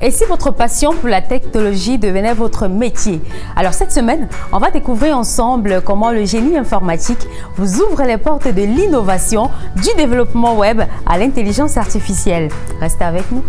Et si votre passion pour la technologie devenait votre métier? Alors cette semaine, on va découvrir ensemble comment le génie informatique vous ouvre les portes de l'innovation, du développement web à l'intelligence artificielle. Restez avec nous.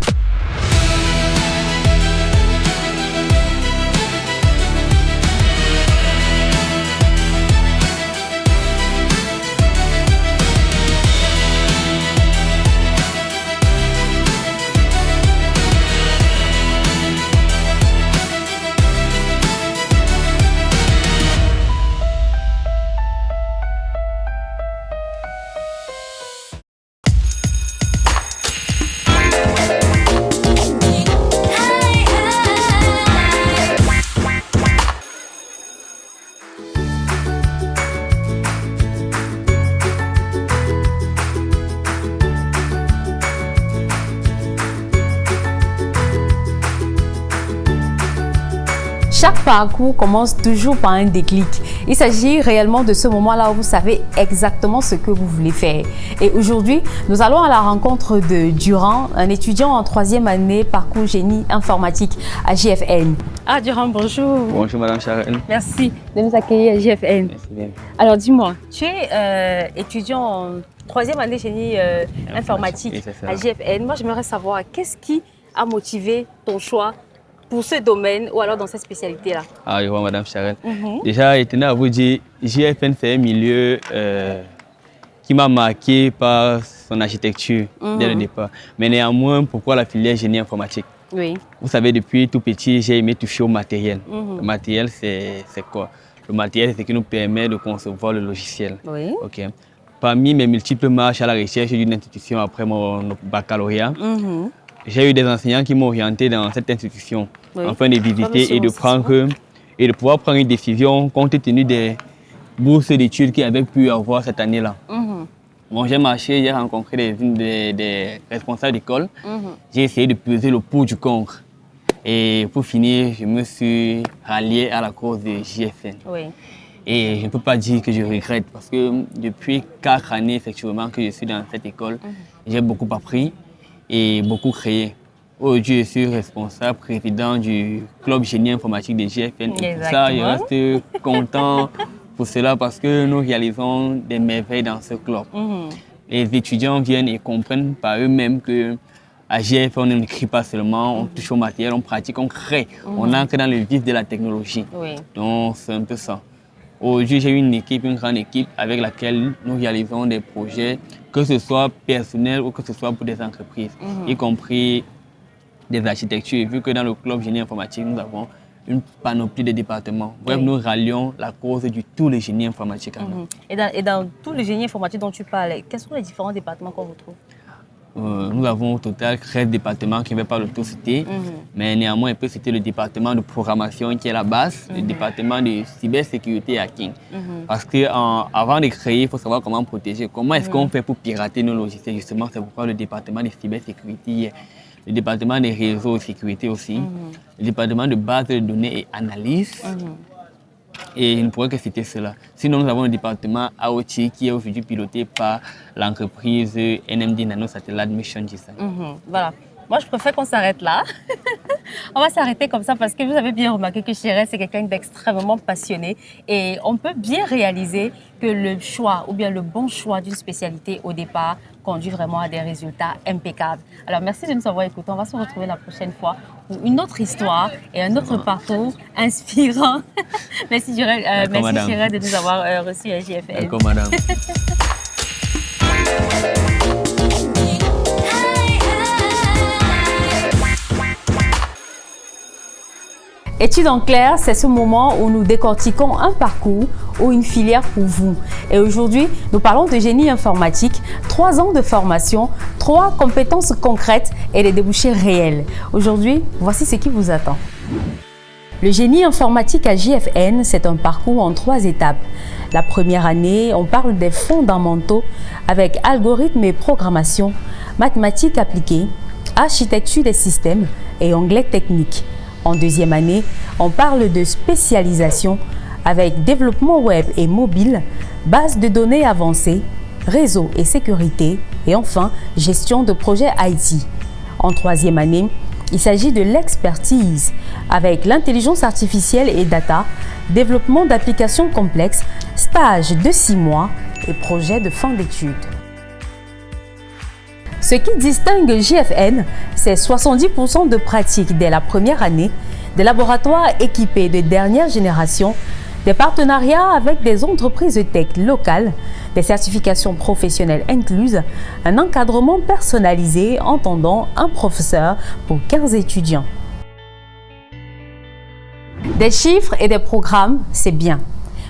Chaque parcours commence toujours par un déclic. Il s'agit réellement de ce moment-là où vous savez exactement ce que vous voulez faire. Et aujourd'hui, nous allons à la rencontre de Durand, un étudiant en 3e année parcours génie informatique à JFN. Ah Durand, bonjour. Bonjour Madame Charelle. Merci de nous accueillir à JFN. Merci bien. Alors dis-moi, tu es étudiant en 3e année génie informatique à JFN. Moi, j'aimerais savoir qu'est-ce qui a motivé ton choix pour ce domaine ou alors dans cette spécialité-là? Ah, je vois Madame Charelle. Déjà, je tenais à vous dire, JFN, c'est un milieu qui m'a marqué par son architecture dès le départ. Mais néanmoins, pourquoi la filière génie informatique? Oui. Vous savez, depuis tout petit, j'ai aimé toucher au matériel. Le matériel, c'est quoi? Le matériel, c'est ce qui nous permet de concevoir le logiciel. Oui. Ok. Parmi mes multiples marches à la recherche d'une institution après mon baccalauréat, j'ai eu des enseignants qui m'ont orienté dans cette institution, afin de visiter et de pouvoir prendre une décision compte tenu des bourses d'études qu'il y avait pu avoir cette année-là. Bon, j'ai marché, j'ai rencontré des responsables d'école. J'ai essayé de peser le pour du contre. Et pour finir, je me suis rallié à la cause de JFN. Et je ne peux pas dire que je regrette parce que depuis 4 années effectivement que je suis dans cette école, j'ai beaucoup appris et beaucoup créé. Aujourd'hui, je suis responsable, président du club génie informatique de JFN. Et pour ça, je reste content pour cela parce que nous réalisons des merveilles dans ce club. Les étudiants viennent et comprennent par eux-mêmes qu'à JFN, on n'écrit pas seulement, on touche au matériel, on pratique, on crée. On entre dans le vif de la technologie. Donc, c'est un peu ça. Aujourd'hui, j'ai une grande équipe avec laquelle nous réalisons des projets, que ce soit personnel ou que ce soit pour des entreprises, y compris des architectures. Vu que dans le club génie informatique, nous avons une panoplie de départements. Bref, nous rallions la cause de tous les génies informatiques. Et dans tous les génies informatiques dont tu parles, quels sont les différents départements qu'on retrouve? Nous avons au total 13 départements qui ne vais pas le tout citer, mais néanmoins, on peut citer le département de programmation qui est la base, le département de cybersécurité et hacking. Parce qu'avant de créer, il faut savoir comment protéger, comment est-ce qu'on fait pour pirater nos logiciels. Justement, c'est pourquoi le département de cybersécurité, le département des réseaux de sécurité aussi, le département de base de données et analyse. Et je ne pourrais que citer cela. Sinon, nous avons le département AOT qui est aujourd'hui piloté par l'entreprise NMD Nano Satellite Mission Design. Voilà. Moi, je préfère qu'on s'arrête là. On va s'arrêter comme ça parce que vous avez bien remarqué que Chérès, c'est quelqu'un d'extrêmement passionné et on peut bien réaliser que le choix ou bien le bon choix d'une spécialité au départ conduit vraiment à des résultats impeccables. Alors, merci de nous avoir écoutés. On va se retrouver la prochaine fois pour une autre histoire et un autre parcours inspirant. Merci Chérès de nous avoir reçus à JFN. D'accord, madame. Études en clair, c'est ce moment où nous décortiquons un parcours ou une filière pour vous. Et aujourd'hui, nous parlons de génie informatique, 3 ans de formation, 3 compétences concrètes et des débouchés réels. Aujourd'hui, voici ce qui vous attend. Le génie informatique à JFN, c'est un parcours en 3 étapes. La première année, on parle des fondamentaux avec algorithmes et programmation, mathématiques appliquées, architecture des systèmes et anglais technique. En deuxième année, on parle de spécialisation avec développement web et mobile, base de données avancées, réseau et sécurité et enfin gestion de projets IT. En troisième année, Il s'agit de l'expertise avec l'intelligence artificielle et data, développement d'applications complexes, stage de 6 mois et projet de fin d'études. Ce qui distingue JFN, c'est 70% de pratique dès la première année, des laboratoires équipés de dernière génération, des partenariats avec des entreprises tech locales, des certifications professionnelles incluses, un encadrement personnalisé entendant un professeur pour 15 étudiants. Des chiffres et des programmes, c'est bien.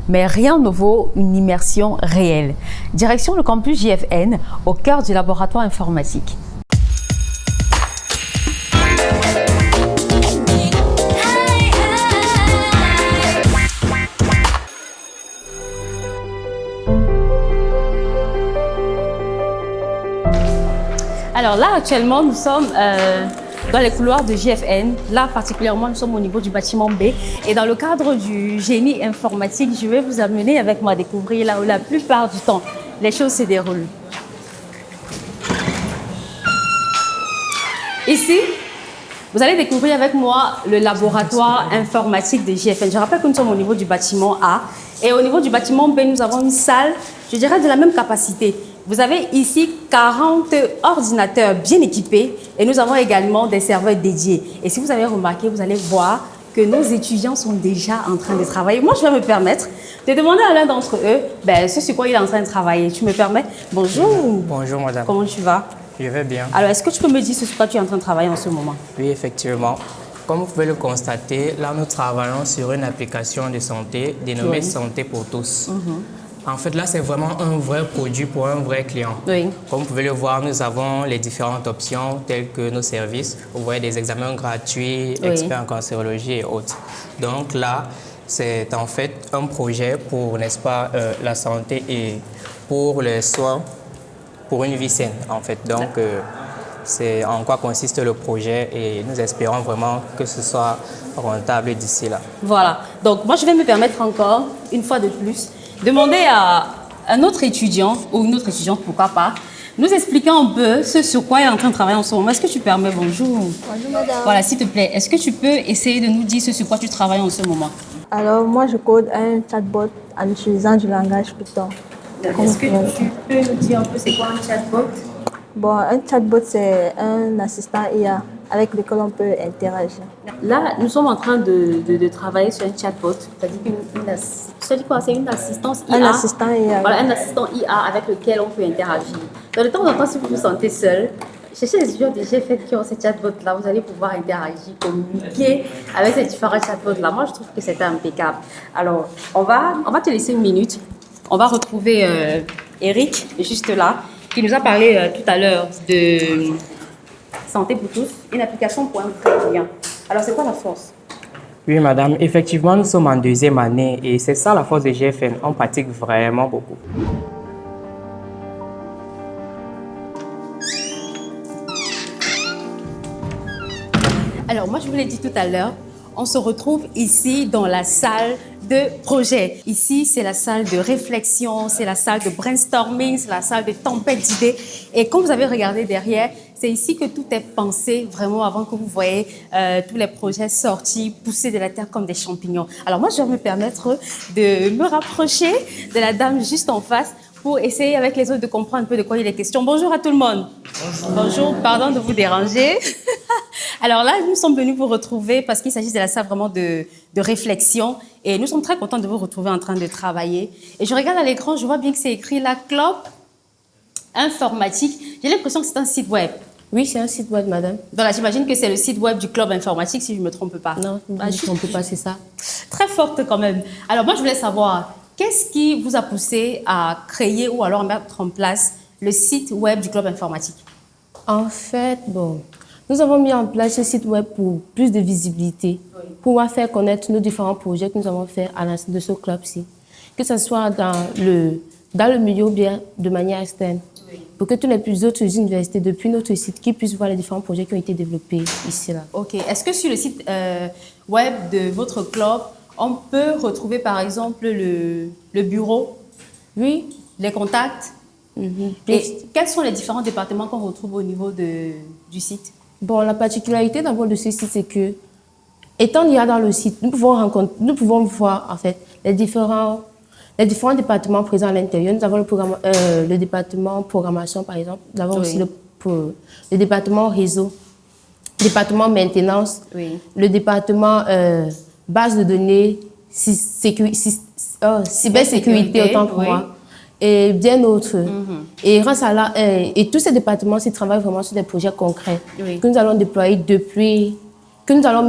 Mais rien ne vaut une immersion réelle. Direction le campus JFN, au cœur du laboratoire informatique. Alors là, actuellement, nous sommes dans les couloirs de JFN. Là, particulièrement, nous sommes au niveau du bâtiment B. Et dans le cadre du génie informatique, je vais vous amener avec moi à découvrir là où la plupart du temps, les choses se déroulent. Ici, vous allez découvrir avec moi le laboratoire informatique de JFN. Je rappelle que nous sommes au niveau du bâtiment A. Et au niveau du bâtiment B, nous avons une salle, je dirais, de la même capacité. Vous avez ici 40 ordinateurs bien équipés et nous avons également des serveurs dédiés. Et si vous avez remarqué, vous allez voir que nos étudiants sont déjà en train de travailler. Moi, je vais me permettre de demander à l'un d'entre eux ce sur quoi il est en train de travailler. Tu me permets? Bonjour. Bonjour, madame. Comment tu vas? Je vais bien. Alors, est-ce que tu peux me dire ce sur quoi tu es en train de travailler en ce moment? Oui, effectivement. Comme vous pouvez le constater, là, nous travaillons sur une application de santé dénommée Santé pour tous. En fait, là, c'est vraiment un vrai produit pour un vrai client. Oui. Comme vous pouvez le voir, nous avons les différentes options telles que nos services. Vous voyez des examens gratuits, experts en cancérologie et autres. Donc là, c'est en fait un projet pour, n'est-ce pas, la santé et pour les soins, pour une vie saine, en fait. Donc, c'est en quoi consiste le projet et nous espérons vraiment que ce soit rentable d'ici là. Voilà. Donc, moi, je vais me permettre encore, une fois de plus, demander à un autre étudiant ou une autre étudiante, pourquoi pas, nous expliquer un peu ce sur quoi il est en train de travailler en ce moment. Est-ce que tu permets? Bonjour. Bonjour madame. Voilà, s'il te plaît, est-ce que tu peux essayer de nous dire ce sur quoi tu travailles en ce moment? Alors moi je code un chatbot en utilisant du langage Python. Est-ce que tu peux nous dire un peu c'est quoi un chatbot? Bon, un chatbot c'est un assistant IA avec lequel on peut interagir. Là, nous sommes en train de travailler sur un chatbot. C'est-à-dire quoi? C'est une assistance IA. Un assistant IA. Voilà, un assistant IA avec lequel on peut interagir. Dans le temps en temps, si vous vous sentez seul, cherchez les étudiants de GFN qui ont ces chatbots-là, vous allez pouvoir interagir, communiquer avec ces différents chatbots-là. Moi, je trouve que c'est impeccable. Alors, on va te laisser une minute. On va retrouver Eric, juste là, qui nous a parlé tout à l'heure de Santé pour tous, une application pour un vrai client. Alors, c'est quoi la force? Oui, madame. Effectivement, nous sommes en deuxième année et c'est ça la force de GFN. On pratique vraiment beaucoup. Alors, moi, je vous l'ai dit tout à l'heure, on se retrouve ici dans la salle de projet. Ici, c'est la salle de réflexion, c'est la salle de brainstorming, c'est la salle de tempête d'idées. Et comme vous avez regardé derrière, c'est ici que tout est pensé vraiment avant que vous voyez tous les projets sortis, poussés de la terre comme des champignons. Alors moi, je vais me permettre de me rapprocher de la dame juste en face pour essayer avec les autres de comprendre un peu de quoi il est question. Bonjour à tout le monde. Bonjour, pardon de vous déranger. Alors là, nous sommes venus vous retrouver parce qu'il s'agit de la salle vraiment de réflexion et nous sommes très contents de vous retrouver en train de travailler. Et je regarde à l'écran, je vois bien que c'est écrit la Club informatique. J'ai l'impression que c'est un site web. Oui, c'est un site web, madame. Voilà, j'imagine que c'est le site web du club informatique, si je ne me trompe pas. Non, je ne me trompe pas, c'est ça. Très forte quand même. Alors moi, je voulais savoir, qu'est-ce qui vous a poussé à créer ou alors à mettre en place le site web du club informatique? En fait, nous avons mis en place ce site web pour plus de visibilité, pour pouvoir faire connaître nos différents projets que nous avons fait à l'intérieur de ce club-ci. Que ce soit dans le milieu ou bien de manière externe. Pour que tous les autres universités depuis notre site qui puissent voir les différents projets qui ont été développés ici. Là. Ok. Est-ce que sur le site web de votre club, on peut retrouver par exemple le bureau? Oui. Les contacts? Et quels sont les différents départements qu'on retrouve au niveau du site? Bon, la particularité d'abord de ce site, c'est que, étant il y a dans le site, nous pouvons voir en fait les différents départements présents à l'intérieur. Nous avons le département programmation, par exemple. Nous avons aussi le département réseau, le département maintenance, le département base de données, cybersécurité, autant pour moi, et bien d'autres. Et grâce à là, et tous ces départements travaillent vraiment sur des projets concrets que nous allons déployer que nous allons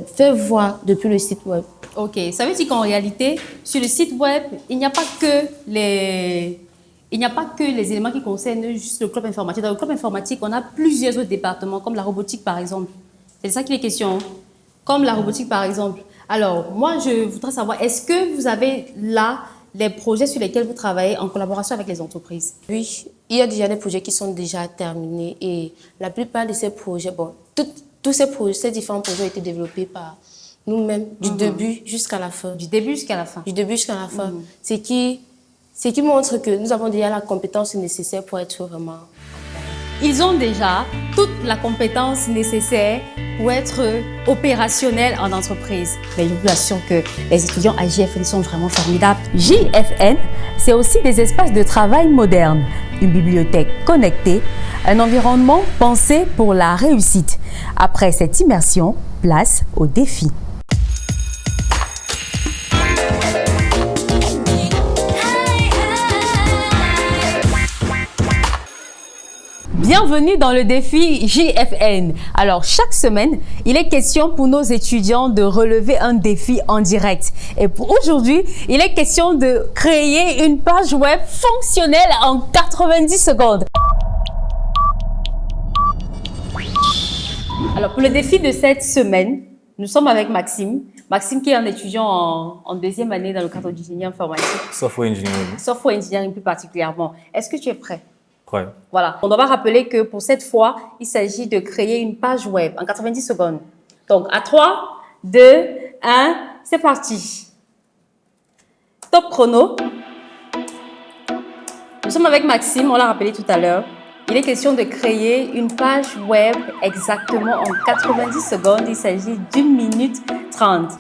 faire voir depuis le site web. Ok, ça veut dire qu'en réalité, sur le site web, il n'y a pas que les éléments qui concernent juste le club informatique. Dans le club informatique, on a plusieurs autres départements, comme la robotique par exemple. C'est ça qui est question. Comme la robotique par exemple. Alors, moi, je voudrais savoir, est-ce que vous avez là les projets sur lesquels vous travaillez en collaboration avec les entreprises? Oui, il y a déjà des projets qui sont déjà terminés et la plupart de ces projets, tous ces différents projets ont été développés par nous-mêmes, du début jusqu'à la fin. Du début jusqu'à la fin. Du début jusqu'à la fin. Ce qui montre que nous avons déjà la compétence nécessaire pour être vraiment... Ils ont déjà toute la compétence nécessaire pour être opérationnels en entreprise. Mais je vous assure que les étudiants à JFN sont vraiment formidables. JFN, c'est aussi des espaces de travail modernes, une bibliothèque connectée, un environnement pensé pour la réussite. Après cette immersion, place au défi. Bienvenue dans le défi JFN. Alors, chaque semaine, il est question pour nos étudiants de relever un défi en direct. Et pour aujourd'hui, il est question de créer une page web fonctionnelle en 90 secondes. Alors, pour le défi de cette semaine, nous sommes avec Maxime. Maxime qui est un étudiant en deuxième année dans le cadre d'ingénierie informatique. Software engineering. Software engineering plus particulièrement. Est-ce que tu es prêt? Ouais. Voilà. On doit rappeler que pour cette fois, il s'agit de créer une page web en 90 secondes. Donc, à 3, 2, 1, c'est parti. Top chrono. Nous sommes avec Maxime, on l'a rappelé tout à l'heure. Il est question de créer une page web exactement en 90 secondes. Il s'agit d'1 minute 30.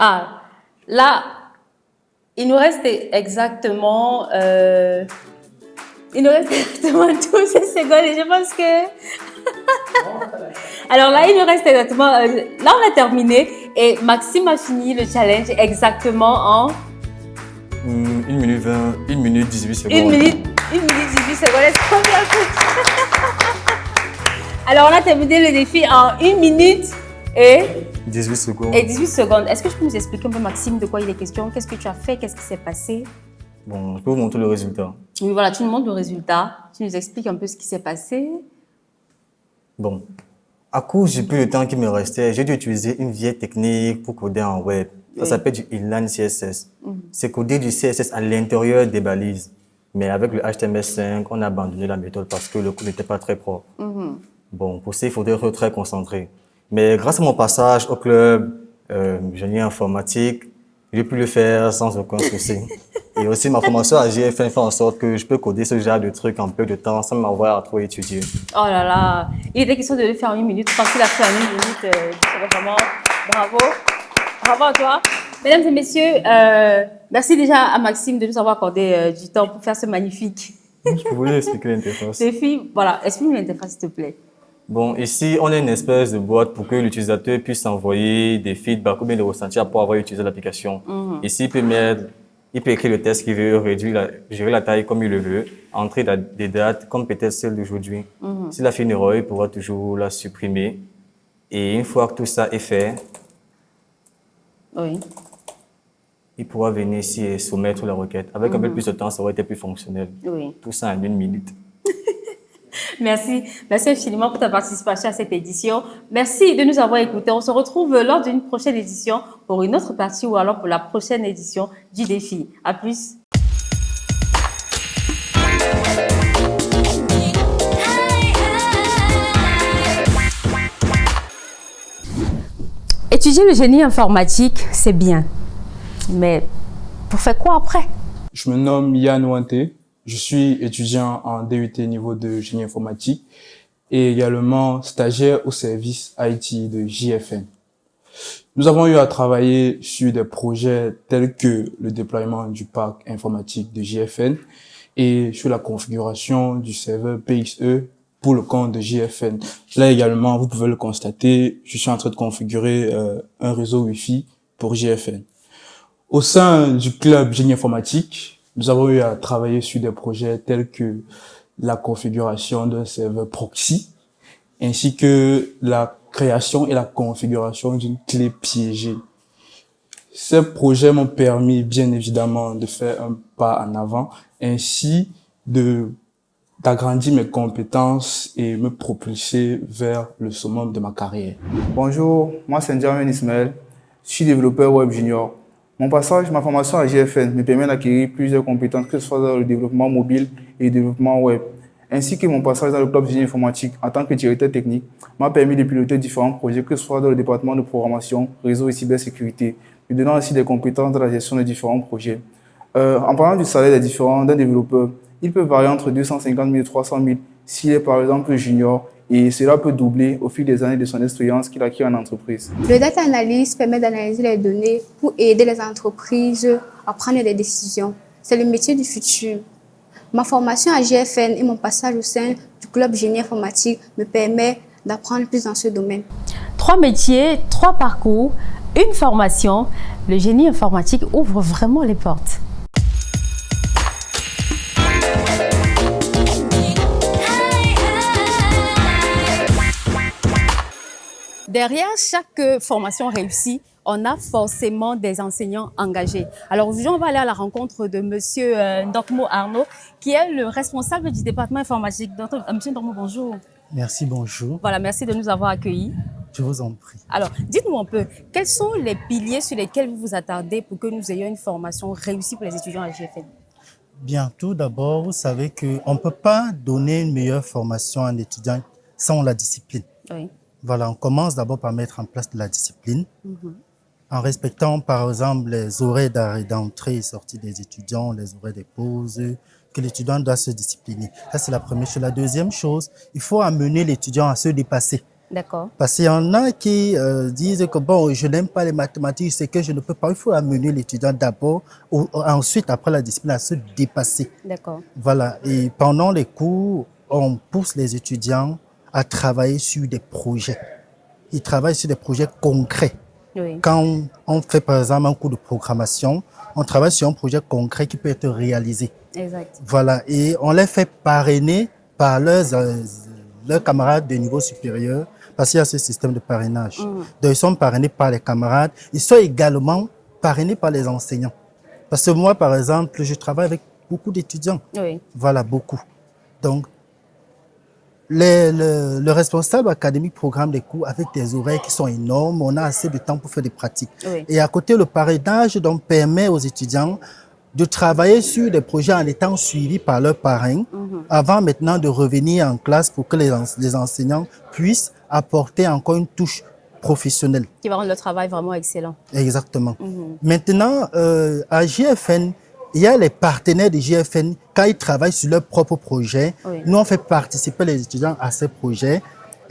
Ah, là, il nous reste exactement 12 secondes et je pense que... Alors là, il nous reste exactement... là, on a terminé et Maxime a fini le challenge exactement en... 1 minute 20, 1 minute 18 secondes. 1 minute 18 secondes, est-ce qu'on vient Alors, on a terminé le défi en 1 minute et... 18 secondes. Et 18 secondes. Est-ce que tu peux nous expliquer un peu, Maxime, de quoi il est question? Qu'est-ce que tu as fait? Qu'est-ce qui s'est passé? Bon, je peux vous montrer le résultat. Oui, voilà, tu nous montres le résultat. Tu nous expliques un peu ce qui s'est passé. Bon, à cause du peu de temps qui me restait, j'ai dû utiliser une vieille technique pour coder en web. Ça s'appelle du inline CSS. C'est coder du CSS à l'intérieur des balises. Mais avec le HTML5, on a abandonné la méthode parce que le code n'était pas très propre. Bon, pour ça, il faudrait être très concentré. Mais grâce à mon passage au club génie informatique, j'ai pu le faire sans aucun souci. Et aussi, ma formation à JFN fait en sorte que je peux coder ce genre de trucs en peu de temps sans m'avoir à trop étudier. Oh là là, il était question de le faire en 1 minute. Quand il a fait en 1 minute, c'est vraiment bravo. Bravo à toi. Mesdames et messieurs, merci déjà à Maxime de nous avoir accordé du temps pour faire ce magnifique Je voulais expliquer l'interface. Défi, voilà, explique l'interface s'il te plaît. Bon, ici, on a une espèce de boîte pour que l'utilisateur puisse envoyer des feedbacks ou bien des ressentis pour avoir utilisé l'application. Ici, il peut écrire le texte qu'il veut, gérer la taille comme il le veut, entrer des dates comme peut-être celle d'aujourd'hui. S'il a fait une erreur, il pourra toujours la supprimer. Et une fois que tout ça est fait, Oui. il pourra venir ici et soumettre la requête. Avec un peu plus de temps, ça aurait été plus fonctionnel. Oui. Tout ça en 1 minute. Merci. Merci infiniment pour ta participation à cette édition. Merci de nous avoir écoutés. On se retrouve lors d'une prochaine édition pour une autre partie ou alors pour la prochaine édition du défi. À plus. Étudier le génie informatique, c'est bien. Mais pour faire quoi après? Je me nomme Yann Ouanté. Je suis étudiant en DUT niveau de génie informatique et également stagiaire au service IT de JFN. Nous avons eu à travailler sur des projets tels que le déploiement du parc informatique de JFN et sur la configuration du serveur PXE pour le compte de JFN. Là également, vous pouvez le constater, je suis en train de configurer un réseau Wi-Fi pour JFN. Au sein du club génie informatique, nous avons eu à travailler sur des projets tels que la configuration d'un serveur proxy, ainsi que la création et la configuration d'une clé piégée. Ces projets m'ont permis, bien évidemment, de faire un pas en avant, ainsi d'agrandir mes compétences et me propulser vers le summum de ma carrière. Bonjour, moi c'est Ndjamin Ismaël, je suis développeur web junior. Ma formation à GFN me permet d'acquérir plusieurs compétences, que ce soit dans le développement mobile et le développement web, ainsi que mon passage dans le club génie informatique en tant que directeur technique m'a permis de piloter différents projets, que ce soit dans le département de programmation, réseau et cybersécurité, me donnant aussi des compétences dans la gestion de différents projets. En parlant du salaire d'un développeur, il peut varier entre 250 000 et 300 000 s'il est par exemple junior, et cela peut doubler au fil des années de son expérience qu'il acquiert en entreprise. Le data analyst permet d'analyser les données pour aider les entreprises à prendre des décisions. C'est le métier du futur. Ma formation à GFN et mon passage au sein du club génie informatique me permet d'apprendre plus dans ce domaine. 3 métiers, 3 parcours, une formation. Le génie informatique ouvre vraiment les portes. Derrière chaque formation réussie, on a forcément des enseignants engagés. Alors aujourd'hui, on va aller à la rencontre de Monsieur Ndokmo Arnaud, qui est le responsable du département informatique. Monsieur Ndokmo, bonjour. Merci, bonjour. Voilà, merci de nous avoir accueillis. Je vous en prie. Alors, dites-nous un peu, quels sont les piliers sur lesquels vous vous attardez pour que nous ayons une formation réussie pour les étudiants à GFN? Bien, tout d'abord, vous savez qu'on ne peut pas donner une meilleure formation à un étudiant sans la discipline. Oui. Voilà, on commence d'abord par mettre en place de la discipline, en respectant par exemple les horaires d'entrée et sortie des étudiants, les horaires des pauses, que l'étudiant doit se discipliner. Ça, c'est la première chose. La deuxième chose, il faut amener l'étudiant à se dépasser. D'accord. Parce qu'il y en a qui disent que bon, je n'aime pas les mathématiques, c'est que je ne peux pas. Il faut amener l'étudiant d'abord, ensuite, après la discipline, à se dépasser. D'accord. Voilà. Et pendant les cours, on pousse les étudiants à travailler sur des projets. Ils travaillent sur des projets concrets. Oui. Quand on fait par exemple un cours de programmation, on travaille sur un projet concret qui peut être réalisé. Exact. Voilà. Et on les fait parrainer par leurs camarades de niveau supérieur, parce qu'il y a ce système de parrainage. Donc, ils sont parrainés par les camarades. Ils sont également parrainés par les enseignants. Parce que moi, par exemple, je travaille avec beaucoup d'étudiants. Oui. Voilà, beaucoup. Donc, le responsable académique programme des cours avec des horaires qui sont énormes. On a assez de temps pour faire des pratiques. Oui. Et à côté, le parrainage donc, permet aux étudiants de travailler sur des projets en étant suivis par leurs parrains avant maintenant de revenir en classe pour que les enseignants puissent apporter encore une touche professionnelle. Qui va rendre le travail vraiment excellent. Exactement. Maintenant, à GFN, il y a les partenaires de GFN, quand ils travaillent sur leur propre projet, nous on fait participer les étudiants à ces projets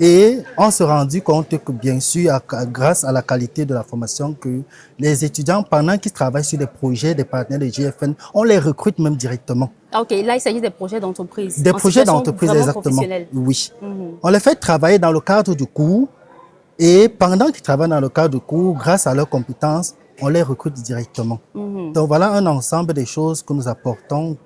Et on s'est rendu compte que, bien sûr, grâce à la qualité de la formation, que les étudiants, pendant qu'ils travaillent sur des projets des partenaires de GFN, on les recrute même directement. Ah, ok, là, il s'agit des projets d'entreprise. Des projets d'entreprise, exactement. Oui. On les fait travailler dans le cadre du cours. Et pendant qu'ils travaillent dans le cadre du cours, grâce à leurs compétences, on les recrute directement. Donc, voilà un ensemble de choses que nous apportons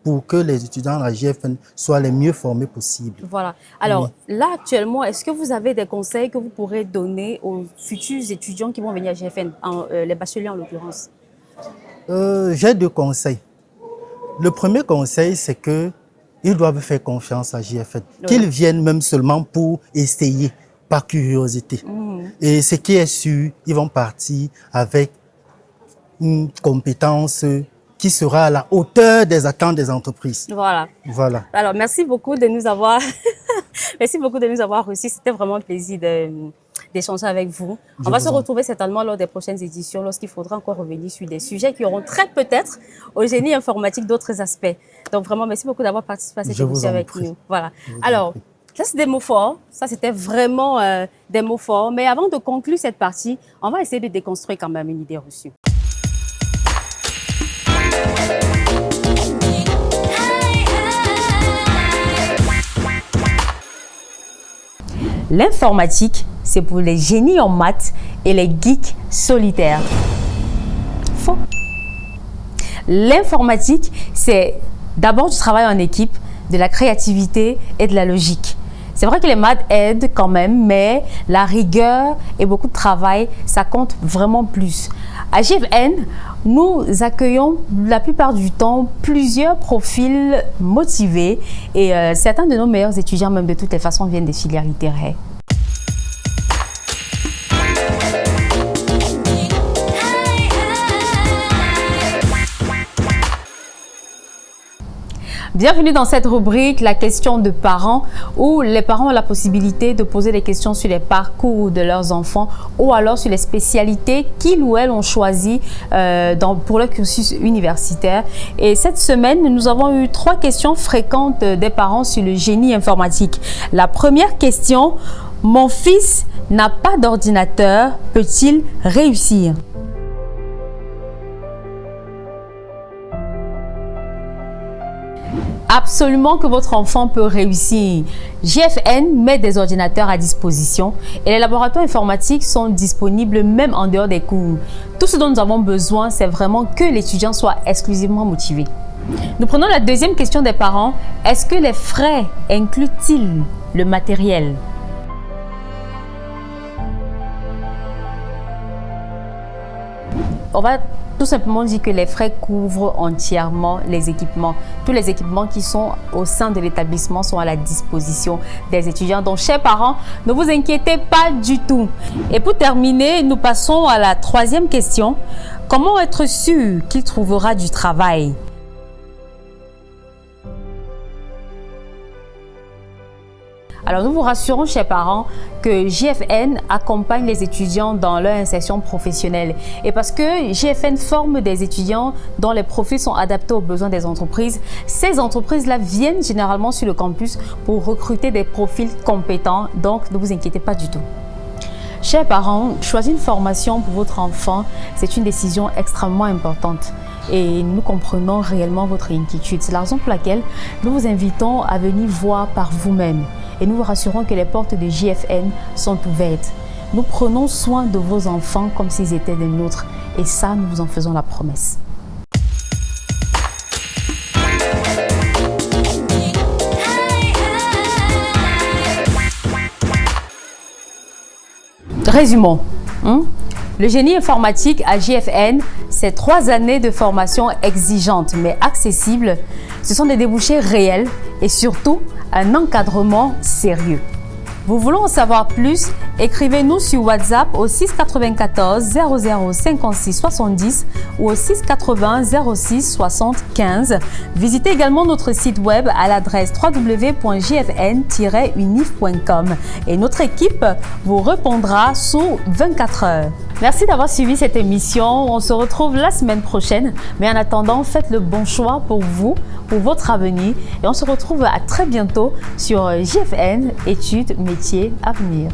pour que les étudiants de la GFN soient les mieux formés possibles. Voilà. Alors, là, actuellement, est-ce que vous avez des conseils que vous pourrez donner aux futurs étudiants qui vont venir à GFN, les bacheliers en l'occurrence? J'ai 2 conseils. Le premier conseil, c'est qu'ils doivent faire confiance à GFN, qu'ils viennent même seulement pour essayer, par curiosité. Et ce qui est sûr, ils vont partir avec une compétence qui sera à la hauteur des attentes des entreprises. Voilà. Alors, merci beaucoup de nous avoir, merci beaucoup de nous avoir reçus. C'était vraiment un plaisir d'échanger avec vous. On va se retrouver certainement lors des prochaines éditions, lorsqu'il faudra encore revenir sur des sujets qui auront trait peut-être au génie informatique d'autres aspects. Donc, vraiment, merci beaucoup d'avoir participé à cette émission avec nous. Voilà. Alors, ça, c'est des mots forts. Ça, c'était vraiment des mots forts. Mais avant de conclure cette partie, on va essayer de déconstruire quand même une idée reçue. L'informatique, c'est pour les génies en maths et les geeks solitaires. Faux. L'informatique, c'est d'abord du travail en équipe, de la créativité et de la logique. C'est vrai que les maths aident quand même, mais la rigueur et beaucoup de travail, ça compte vraiment plus. À GFN, nous accueillons la plupart du temps plusieurs profils motivés et certains de nos meilleurs étudiants, même de toutes les façons, viennent des filières littéraires. Bienvenue dans cette rubrique, la question de parents, où les parents ont la possibilité de poser des questions sur les parcours de leurs enfants ou alors sur les spécialités qu'ils ou elles ont choisies pour leur cursus universitaire. Et cette semaine, nous avons eu 3 questions fréquentes des parents sur le génie informatique. La première question, mon fils n'a pas d'ordinateur, peut-il réussir ? Absolument que votre enfant peut réussir. GFN met des ordinateurs à disposition et les laboratoires informatiques sont disponibles même en dehors des cours. Tout ce dont nous avons besoin, c'est vraiment que l'étudiant soit exclusivement motivé. Nous prenons la deuxième question des parents. Est-ce que les frais incluent-ils le matériel ? On va tout simplement dire que les frais couvrent entièrement les équipements. Tous les équipements qui sont au sein de l'établissement sont à la disposition des étudiants. Donc, chers parents, ne vous inquiétez pas du tout. Et pour terminer, nous passons à la 3e question. Comment être sûr qu'il trouvera du travail ? Alors, nous vous rassurons, chers parents, que GFN accompagne les étudiants dans leur insertion professionnelle. Et parce que GFN forme des étudiants dont les profils sont adaptés aux besoins des entreprises, ces entreprises-là viennent généralement sur le campus pour recruter des profils compétents. Donc, ne vous inquiétez pas du tout. Chers parents, choisir une formation pour votre enfant, c'est une décision extrêmement importante. Et nous comprenons réellement votre inquiétude. C'est la raison pour laquelle nous vous invitons à venir voir par vous-même. Et nous vous rassurons que les portes de GFN sont ouvertes. Nous prenons soin de vos enfants comme s'ils étaient des nôtres. Et ça, nous vous en faisons la promesse. Résumons. Le génie informatique à GFN, c'est 3 années de formation exigeante mais accessible. Ce sont des débouchés réels et surtout un encadrement sérieux. Vous voulez en savoir plus? Écrivez-nous sur WhatsApp au 694 00 56 70 ou au 680 06 75. Visitez également notre site web à l'adresse www.gfn-unif.com et notre équipe vous répondra sous 24 heures. Merci d'avoir suivi cette émission. On se retrouve la semaine prochaine. Mais en attendant, faites le bon choix pour vous, pour votre avenir. Et on se retrouve à très bientôt sur JFN, études, métiers, avenir.